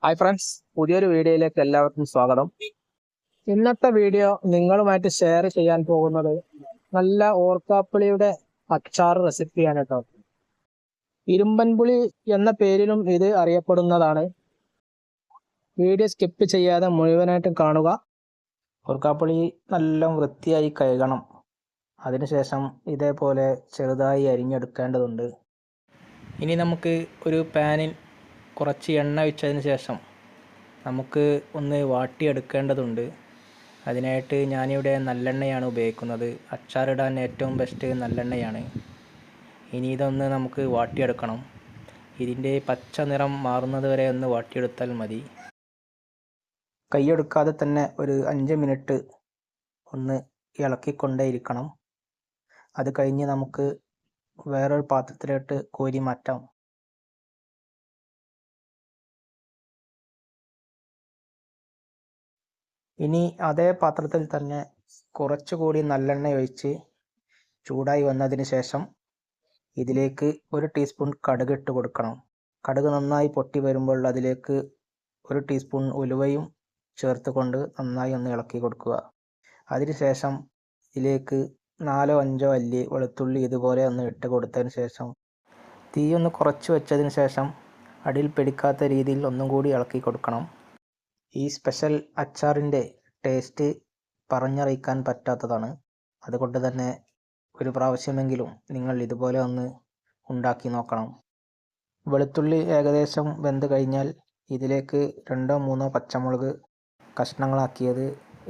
Hi friends, പുതിയൊരു വീഡിയോയിലേക്ക് എല്ലാവർക്കും സ്വാഗതം. ഇന്നത്തെ വീഡിയോ നിങ്ങളുമായിട്ട് ഷെയർ ചെയ്യാൻ പോകുന്നത് നല്ല ഓർക്കാപ്പുളിയുടെ അച്ചാർ റെസിപ്പിയാണ് കേട്ടോ. ഇരുമ്പൻപുളി എന്ന പേരിലും ഇത് അറിയപ്പെടുന്നതാണ്. വീഡിയോ സ്കിപ്പ് ചെയ്യാതെ മുഴുവനായിട്ടും കാണുക. ഓർക്കാപ്പുളി നല്ല വൃത്തിയായി കഴുകണം. അതിനുശേഷം ഇതേപോലെ ചെറുതായി അരിഞ്ഞെടുക്കേണ്ടതുണ്ട്. ഇനി നമുക്ക് ഒരു പാനിൽ കുറച്ച് എണ്ണ ഒഴിച്ചതിന് ശേഷം നമുക്ക് ഒന്ന് വാട്ടിയെടുക്കേണ്ടതുണ്ട്. അതിനായിട്ട് ഞാനിവിടെ നല്ലെണ്ണയാണ് ഉപയോഗിക്കുന്നത്. അച്ചാറിടാൻ ഏറ്റവും ബെസ്റ്റ് നല്ലെണ്ണയാണ്. ഇനി ഇതൊന്ന് നമുക്ക് വാട്ടിയെടുക്കണം. ഇതിൻ്റെ പച്ച നിറം മാറുന്നത് വരെ ഒന്ന് വാട്ടിയെടുത്താൽ മതി. കൈയെടുക്കാതെ തന്നെ ഒരു 5 മിനിറ്റ് ഒന്ന് ഇളക്കിക്കൊണ്ടേയിരിക്കണം. അത് കഴിഞ്ഞ് നമുക്ക് വേറൊരു പാത്രത്തിലോട്ട് കോരി മാറ്റാം. ഇനി അതേ പാത്രത്തിൽ തന്നെ കുറച്ചുകൂടി നല്ലെണ്ണ ഒഴിച്ച് ചൂടായി വന്നതിന് ശേഷം ഇതിലേക്ക് 1 ടീസ്പൂൺ കടുക് ഇട്ട് കൊടുക്കണം. കടുക് നന്നായി പൊട്ടി വരുമ്പോൾ അതിലേക്ക് 1 ടീസ്പൂൺ ഉലുവയും ചേർത്തുകൊണ്ട് നന്നായി ഒന്ന് ഇളക്കി കൊടുക്കുക. അതിനുശേഷം ഇതിലേക്ക് 4-5 അല്ലി വെളുത്തുള്ളി ഇതുപോലെ ഒന്ന് ഇട്ട് കൊടുത്തതിന് ശേഷം തീ ഒന്ന് കുറച്ച് വെച്ചതിന് ശേഷം അടിയിൽ പിടിക്കാത്ത രീതിയിൽ ഒന്നും കൂടി ഇളക്കി കൊടുക്കണം. ഈ സ്പെഷ്യൽ അച്ചാറിൻ്റെ ടേസ്റ്റ് പറഞ്ഞറിയിക്കാൻ പറ്റാത്തതാണ്. അതുകൊണ്ട് തന്നെ ഒരു പ്രാവശ്യമെങ്കിലും നിങ്ങൾ ഇതുപോലെ ഒന്ന് ഉണ്ടാക്കി നോക്കണം. വെളുത്തുള്ളി ഏകദേശം വെന്ത് കഴിഞ്ഞാൽ ഇതിലേക്ക് 2-3 പച്ചമുളക് കഷ്ണങ്ങളാക്കിയത്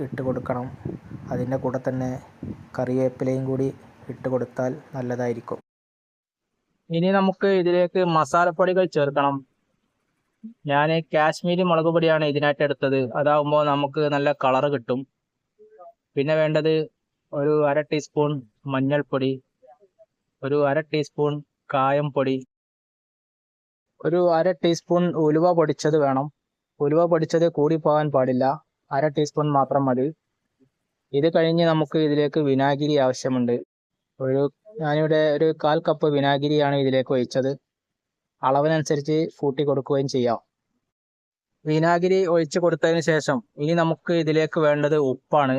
ഇട്ട് കൊടുക്കണം. അതിൻ്റെ കൂടെ തന്നെ കറിവേപ്പിലയും കൂടി ഇട്ട് കൊടുത്താൽ നല്ലതായിരിക്കും. ഇനി നമുക്ക് ഇതിലേക്ക് മസാലപ്പൊടികൾ ചേർക്കണം. ഞാൻ കാശ്മീരി മുളക് പൊടിയാണ് ഇതിനായിട്ട് എടുത്തത്. അതാവുമ്പോൾ നമുക്ക് നല്ല കളറ് കിട്ടും. പിന്നെ വേണ്ടത് ഒരു 1/2 ടീസ്പൂൺ മഞ്ഞൾപ്പൊടി, ഒരു 1/2 ടീസ്പൂൺ കായം പൊടി, ഒരു 1/2 ടീസ്പൂൺ ഉലുവ പൊടിച്ചത് വേണം. ഉലുവ പൊടിച്ചത് കൂടി പോകാൻ പാടില്ല. 1/2 ടീസ്പൂൺ മാത്രം മതി. ഇത് കഴിഞ്ഞ് നമുക്ക് ഇതിലേക്ക് വിനാഗിരി ആവശ്യമുണ്ട്. ഞാനിവിടെ ഒരു 1/4 കപ്പ് വിനാഗിരിയാണ് ഇതിലേക്ക് ഒഴിച്ചത്. അളവിനനുസരിച്ച് കൂട്ടി കൊടുക്കുകയും ചെയ്യാം. വിനാഗിരി ഒഴിച്ചു കൊടുത്തതിന് ശേഷം ഇനി നമുക്ക് ഇതിലേക്ക് വേണ്ടത് ഉപ്പാണ്.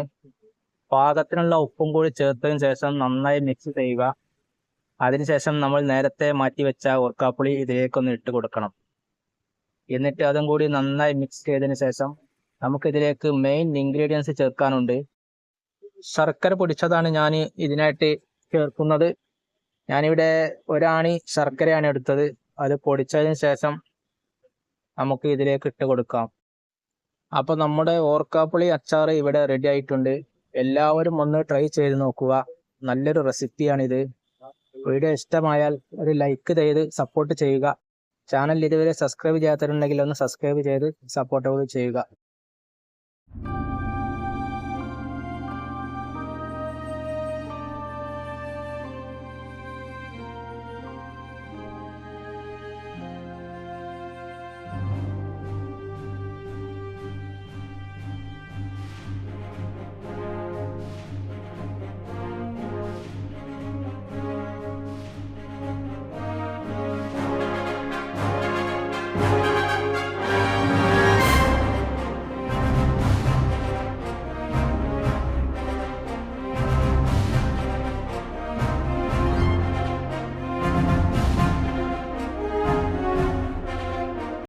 പാകത്തിനുള്ള ഉപ്പും കൂടി ചേർത്തതിന് ശേഷം നന്നായി മിക്സ് ചെയ്യുക. അതിനുശേഷം നമ്മൾ നേരത്തെ മാറ്റി വെച്ച ഓർക്കാപ്പുളി ഇതിലേക്കൊന്ന് ഇട്ട് കൊടുക്കണം. എന്നിട്ട് അതും കൂടി നന്നായി മിക്സ് ചെയ്തതിന് ശേഷം നമുക്കിതിലേക്ക് മെയിൻ ഇൻഗ്രീഡിയൻസ് ചേർക്കാനുണ്ട്. ശർക്കര പൊടിച്ചതാണ് ഞാൻ ഇതിനായിട്ട് ചേർക്കുന്നത്. ഞാനിവിടെ 1 ആണി ശർക്കരയാണ് എടുത്തത്. അത് പൊടിച്ചതിന് ശേഷം നമുക്ക് ഇതിലേക്ക് ഇട്ട് കൊടുക്കാം. അപ്പോൾ നമ്മുടെ ഓർക്കാപ്പുളി അച്ചാർ ഇവിടെ റെഡി ആയിട്ടുണ്ട്. എല്ലാവരും ഒന്ന് ട്രൈ ചെയ്ത് നോക്കുക. നല്ലൊരു റെസിപ്പിയാണിത്. വീഡിയോ ഇഷ്ടമായാൽ ഒരു ലൈക്ക് ചെയ്ത് സപ്പോർട്ട് ചെയ്യുക. ചാനൽ ഇതുവരെ സബ്സ്ക്രൈബ് ചെയ്യാത്തവരുണ്ടെങ്കിൽ ഒന്ന് സബ്സ്ക്രൈബ് ചെയ്ത് സപ്പോർട്ട് ചെയ്യുക.